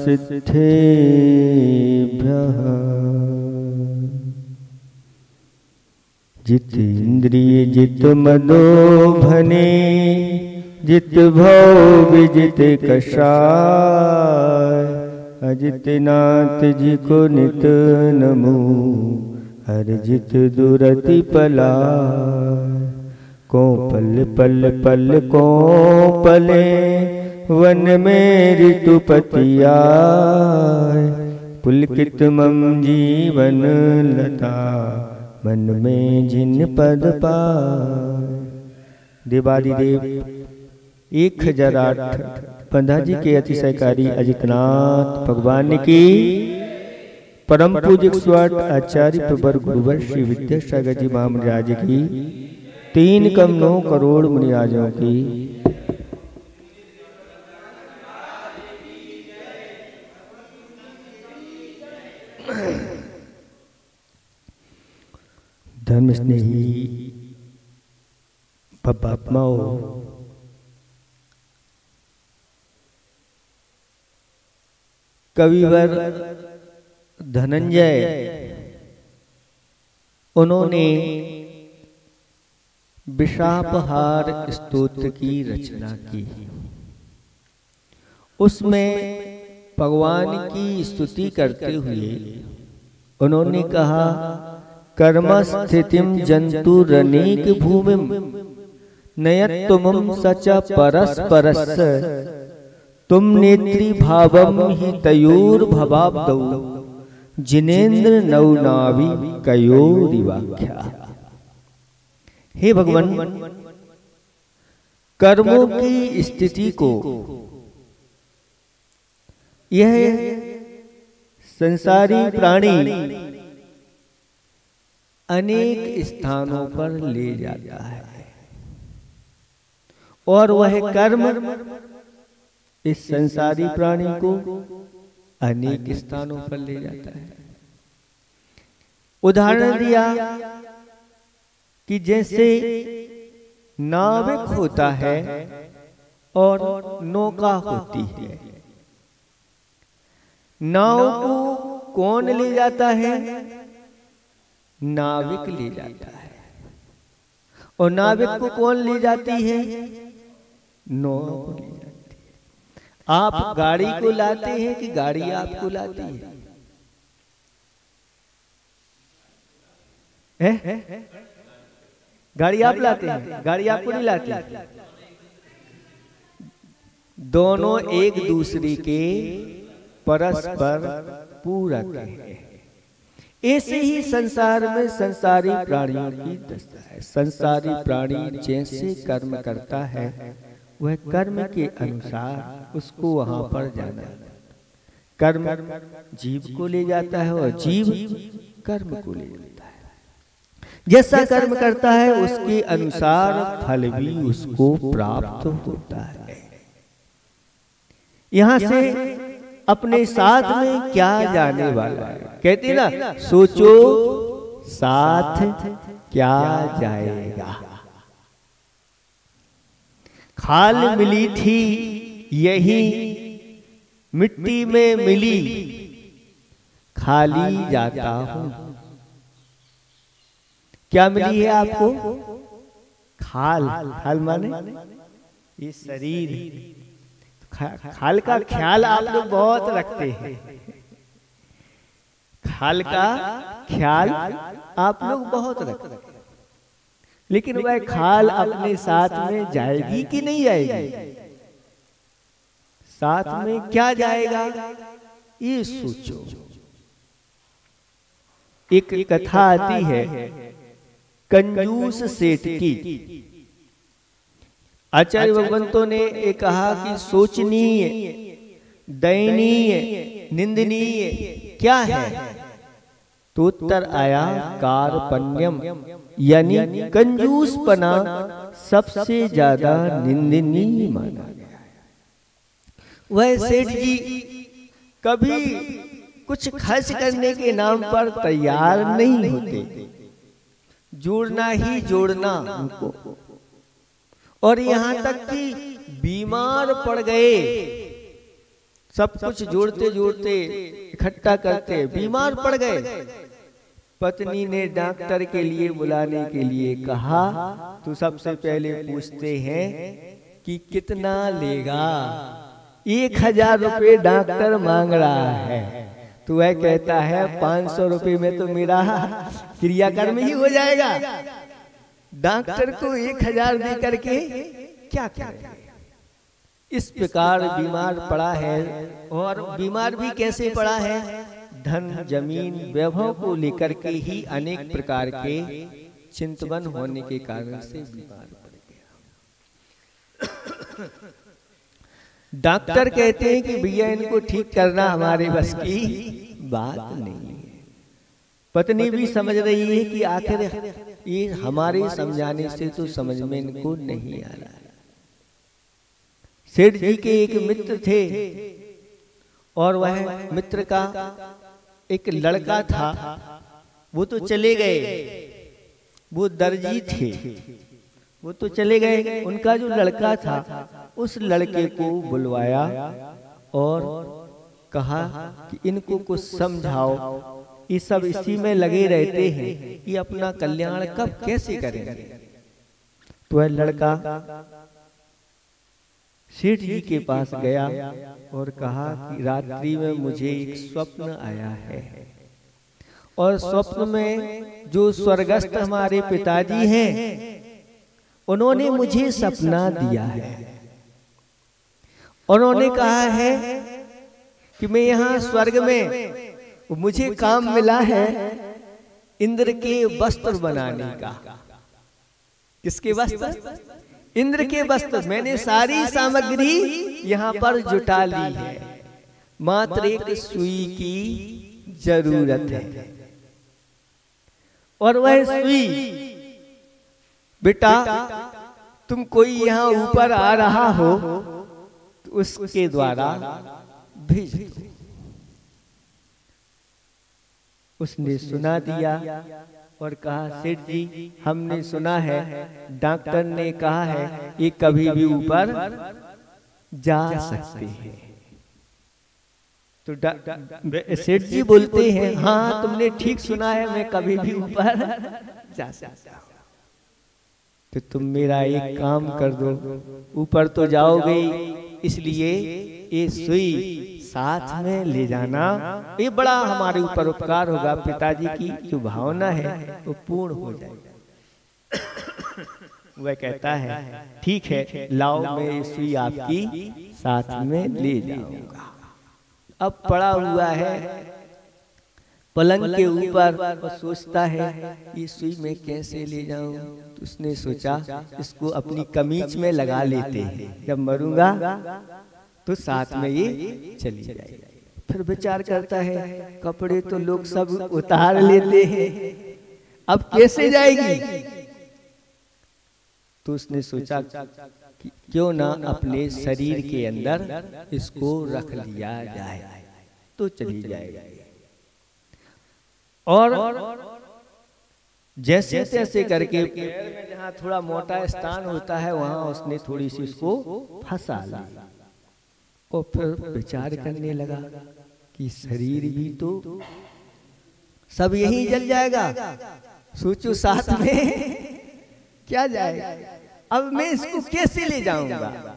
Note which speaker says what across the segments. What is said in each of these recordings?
Speaker 1: सिद्धेभ्यः जितेन्द्रिय जित मदोभने जित भव विजित कषाय अजित नाथ जी को नित नमो हरजित दुरति पलाय को पल पल पल को पले वन में ऋतुपति आए पुलकित मम जीवन लता मन में जिन पद पाए। देवादिदेव 1008 पंधा जी के अतिशयकारी अजितनाथ भगवान की परम पूज्य स्वाट आचार्य प्रवर गुरुवर श्री विद्यासागर जी महाराज की 3 कम 9 करोड़ मुनिराजों की धर्म स्नेही बात्माओं कविवर धनंजय उन्होंने विशापहार स्तोत्र की रचना की। उसमें भगवान की स्तुति करते हुए उन्होंने कहा कर्मस्थितिम जंतुरनेक भूमिम नयत्तुमं सच परस्परस्स तुम नेत्री भावम हि तयोर भवाब्दौ जिनेन्द्र नवनावि कयोरिवाख्या। हे भगवान, कर्मों की स्थिति को यह संसारी प्राणी अनेक स्थानों पर ले जाता है और वह कर्म इस संसारी प्राणी को अनेक स्थानों पर ले जाता है। उदाहरण दिया कि जैसे नाविक होता है और नौका होती है। नाव को कौन ले जाता है? नाविक ले जाता है। और नाविक को कौन ले जाती है? नाव को ले जाती है। आप गाड़ी को लाते हैं कि गाड़ी आपको लाती है? गाड़ी आप लाते हैं, गाड़ी आपको नहीं लाती। दोनों एक दूसरे के परस्पर पूरक हैं। ऐसे ही संसार में संसारी प्राणियों की दशा है। संसारी प्राणी जैसे कर्म करता है वह कर्म के अनुसार उसको वहां पर जाना है। कर्म जीव को ले जाता है और जीव कर्म को ले जाता है। जैसा कर्म करता है उसके अनुसार फल भी उसको प्राप्त होता है। यहां से अपने साथ में क्या जाने वाला है? कहते ना, सोचो साथ क्या जाएगा। खाल मिली थी यही मिट्टी में मिली खाली जाता हूं। क्या मिली है आपको? खाल। खाल माने ये शरीर। खाल का ख्याल आप लोग बहुत रखते हैं। खाल का ख्याल आप लोग बहुत रखते हैं, लेकिन वह खाल अपने साथ में जाएगी कि नहीं जाएगी? साथ में क्या जाएगा ये सोचो। एक कथा आती है कंजूस सेठ की। आचार्य भगवंतों ने ये कहा कि सोचनीय, दयनीय, निंदनीय क्या है? तो उत्तर आया कार्पण्यम, यानी कंजूसपना सबसे ज्यादा निंदनीय माना गया है। वह सेठ जी कभी कुछ खर्च करने के नाम पर तैयार नहीं होते। जोड़ना ही जोड़ना उनको। और यहां तक कि बीमार पड़ गए सब कुछ जोड़ते जोड़ते इकट्ठा करते बीमार पड़ गए। पत्नी ने डॉक्टर के लिए बुलाने के लिए कहा तो सबसे पहले पूछते हैं कि कितना लेगा। 1000 रुपये डॉक्टर मांग रहा है, तो वह कहता है 500 रुपये में तो मेरा क्रियाकर्म ही हो जाएगा। डॉक्टर को 1000 दे करके क्या करें। इस प्रकार बीमार पड़ा है, और बीमार भी कैसे पड़ा है, धन जमीन वैभव को लेकर के ही अनेक प्रकार के चिंतन होने के कारण से बीमार पड़ गया। डॉक्टर कहते हैं कि भैया इनको ठीक करना हमारे बस की बात नहीं है। पत्नी भी समझ रही है कि आखिर ये हमारे समझाने से तो समझ में इनको नहीं आ रहा है। सेठ जी के एक मित्र थे, और वह मित्र का एक लड़का था, वो तो चले गए, वो दर्जी थे, वो तो चले गए। उनका जो लड़का था उस लड़के को बुलवाया और कहा कि इनको कुछ समझाओ, ये सब इसी में लगे रहते हैं, ये अपना कल्याण कब कैसे करेंगे। तो वह लड़का सेठ जी के पास गया और कहा कि रात्रि में मुझे एक स्वप्न आया है, और स्वप्न में जो स्वर्गस्थ हमारे पिताजी हैं उन्होंने मुझे सपना दिया है। उन्होंने कहा है कि मैं यहाँ स्वर्ग में, मुझे काम मिला है इंद्र के वस्त्र बनाने का। किसके वस्त्र? इंद्र के वस्त्र। मैंने सारी सामग्री यहाँ पर जुटा ली है, मात्र एक सुई की जरूरत है। और वह सुई बेटा तुम कोई यहाँ ऊपर आ रहा हो तो उसके द्वारा भेज दो। उसने सुना दिया और कहा सेठ जी हमने सुना है, डॉक्टर ने कहा है ये कभी भी ऊपर जा सकते हैं। तो सेठ जी बोलते हैं हाँ तुमने ठीक सुना है, मैं कभी भी ऊपर जा सकता हूँ। तो तुम मेरा एक काम कर दो, ऊपर तो जाओगे, इसलिए ये सुई साथ में ले जाना, ये बड़ा हमारे ऊपर उपकार होगा। पिताजी की जो भावना है वो पूर्ण हो जाएगा। वह कहता है ठीक है, लाओ मैं ये सुई आपकी साथ में ले जाऊंगा। अब पड़ा हुआ है पलंग के ऊपर और सोचता है ये सुई मैं कैसे ले जाऊं। तो उसने सोचा इसको अपनी कमीज में लगा लेते हैं, जब मरूंगा तो साथ में ये चली जाएगी। फिर विचार करता है कपड़े तो लोग सब उतार लेते हैं, अब कैसे जाएगी। तो उसने सोचा कि क्यों ना अपने शरीर के अंदर इसको रख लिया जाए तो चली जाएगी। और जैसे तैसे करके पैर में जहाँ थोड़ा मोटा स्थान होता है वहां उसने थोड़ी सी उसको फंसा ली। और फिर विचार करने लगा कि शरीर भी तो सब यही जल जाएगा, सोचो साथ में क्या जाएगा, अब मैं इसको कैसे ले जाऊंगा।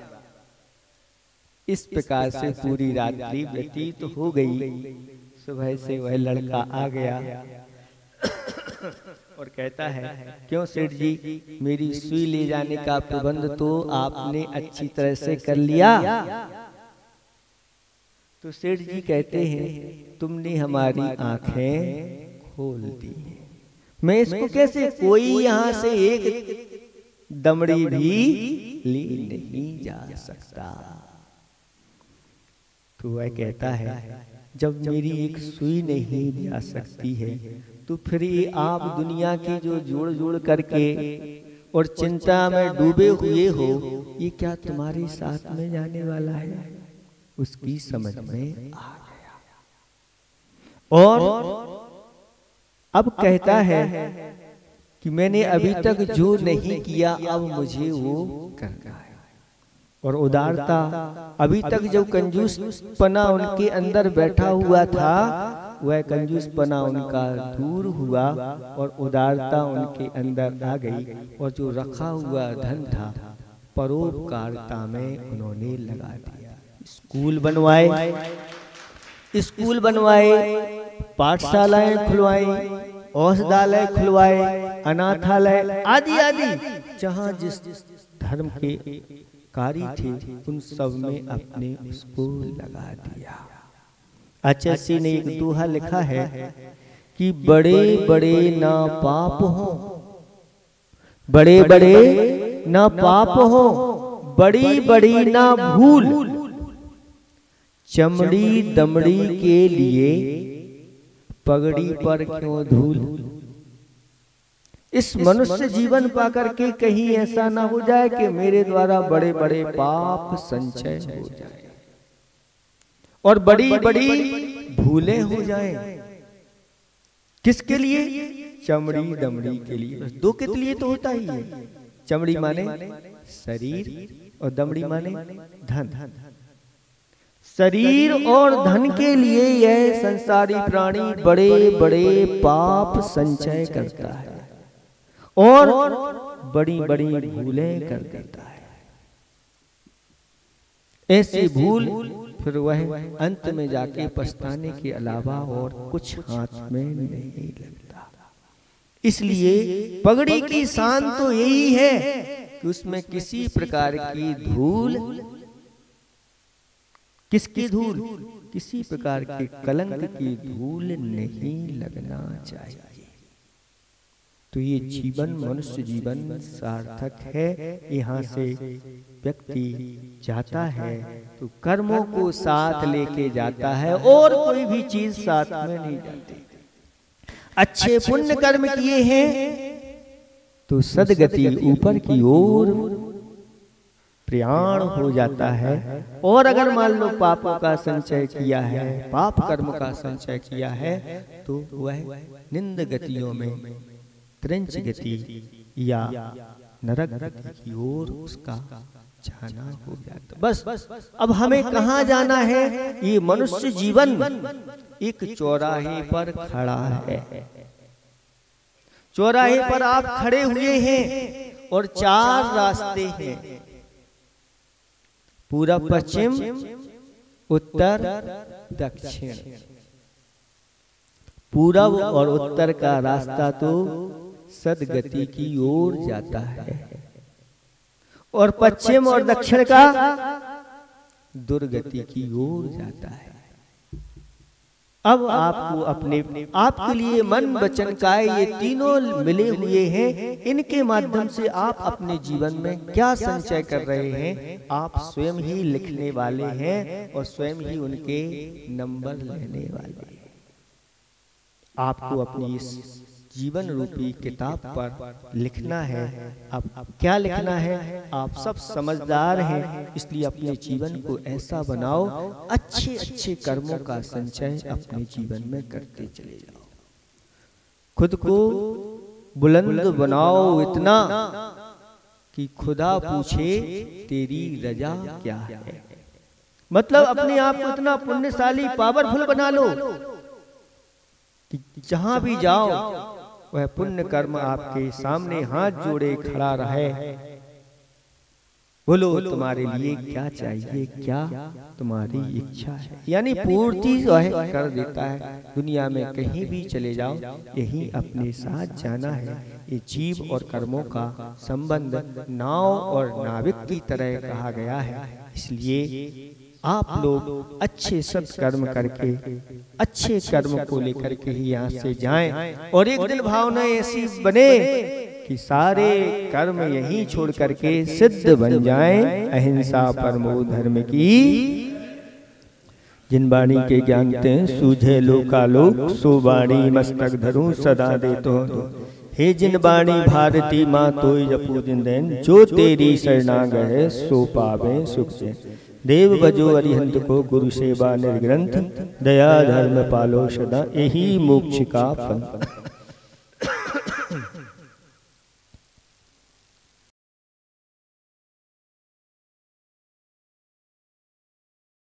Speaker 1: इस प्रकार से पूरी रात्रि व्यतीत हो गई। सुबह से वह लड़का आ गया और कहता है क्यों सेठ जी मेरी सुई ले जाने का प्रबंध तो आपने अच्छी तरह से कर लिया। तो सेठ जी कहते हैं तुमने हमारी आंखें खोल दी, मैं इसको कैसे, कोई यहाँ से एक दमड़ी भी ले नहीं जा सकता। तो वह कहता है जब मेरी एक सुई नहीं जा सकती है तो फिर ये आप दुनिया की जो जोड़ जोड़ करके और चिंता में डूबे हुए हो, ये क्या तुम्हारे साथ में जाने वाला है। उसकी समझ में आ गया और अब कहता है कि मैंने अभी तक जो नहीं किया अब मुझे वो करना है। और उदारता। अभी तक जो कंजूसपना उनके अंदर बैठा हुआ था वह कंजूसपना उनका दूर हुआ और उदारता उनके अंदर आ गई, और जो रखा हुआ धन था परोपकारिता में उन्होंने लगा दिया। स्कूल बनवाए, पाठशालाएं खुलवाई, औषधालय खुलवाए, अनाथालय आदि आदि, जहां जिस धर्म के कार्य थे उन सब में अपने उसको लगा दिया। आचार्य ने एक दोहा लिखा है कि बड़े बड़े ना पाप हो, बड़े बड़े ना पाप हो, बड़ी बड़ी ना भूल, चमड़ी दमड़ी के लिए पगड़ी पर क्यों धूल। इस मनुष्य जीवन पाकर के कहीं ऐसा ना हो जाए कि मेरे द्वारा बड़े बड़े पाप संचय हो जाए और बड़ी बड़ी भूलें हो जाएं। किसके लिए? चमड़ी दमड़ी के लिए। दो के लिए तो होता ही है। चमड़ी माने शरीर और दमड़ी माने धन। शरीर और धन के लिए यह संसारी प्राणी बड़े बड़े पाप संचय करता है और बड़ी बड़ी भूलें कर देता है। ऐसी भूल फिर वह अंत में जाके पछताने के अलावा और कुछ हाथ में नहीं लगता। इसलिए पगड़ी की शान तो यही है कि उसमें किसी प्रकार की धूल, किसकी धूल? किसी प्रकार के कलंक की धूल नहीं लगना चाहिए। तो ये जीवन, मनुष्य जीवन सार्थक है। यहाँ से व्यक्ति जाता है तो कर्मों को साथ लेके जाता है और कोई भी चीज साथ में नहीं जाती। अच्छे पुण्य कर्म किए हैं तो सदगति ऊपर की ओर प्रयाण हो जाता है। और अगर मान लो पापों का संचय किया है, पाप कर्म का संचय किया है, तो वह निंद गतियों में त्रंच गति या नरक गति की ओर उसका जाना हो जाता। बस अब हमें कहाँ जाना है? ये मनुष्य जीवन एक चौराहे पर खड़ा है। चौराहे पर आप खड़े हुए हैं और चार रास्ते हैं, पूरब पश्चिम उत्तर दक्षिण। पूरब और उत्तर का रास्ता तो सदगति की ओर जाता है और पश्चिम और दक्षिण का दुर्गति की ओर जाता है। अब आपको अपने आपके लिए मन वचन काया ये तीनों मिले हुए हैं। इनके माध्यम से आप अपने जीवन में क्या संचय कर रहे हैं आप स्वयं ही लिखने वाले हैं और स्वयं ही उनके नंबर लेने वाले हैं। आपको अपनी इस जीवन रूपी किताब पर लिखना है। अब क्या लिखना है? आप सब समझदार हैं, इसलिए अपने जीवन को ऐसा बनाओ, अच्छे अच्छे कर्मों का संचय अपने जीवन में करते चले जाओ। खुद को बुलंद बनाओ इतना कि खुदा पूछे तेरी रजा क्या है। मतलब अपने आप को इतना पुण्यशाली, पावरफुल बना लो कि जहां भी जाओ वह पुण्य कर्म आपके सामने हाथ जोड़े खड़ा रहे। बोलो तुम्हारे लिए क्या चाहिए, क्या तुम्हारी इच्छा है, यानी पूर्ति कर देता है। दुनिया में कहीं भी चले जाओ, यही अपने साथ जाना है। ये जीव और कर्मों का संबंध नाव और नाविक की तरह कहा गया है। इसलिए आप लोग अच्छे सत्कर्म करके, अच्छे कर्म को लेकर के ही यहाँ से जाएं और एक दिन भावना ऐसी बने कि सारे कर्म यहीं छोड़ करके सिद्ध बन जाएं। अहिंसा परमो धर्म की, जिन वाणी के ज्ञानते सूझे लोकालोक, सो वाणी मस्तक धरूं सदा देतो। हे जिन वाणी भारती माँ तोय जपू दिन दिन, जो तेरी शरणागत सो पावे सुख से। देव बजो अरिहंत को गुरु सेवा निर्ग्रंथ, दया धर्म पालो सदा, यही मोक्ष का फल।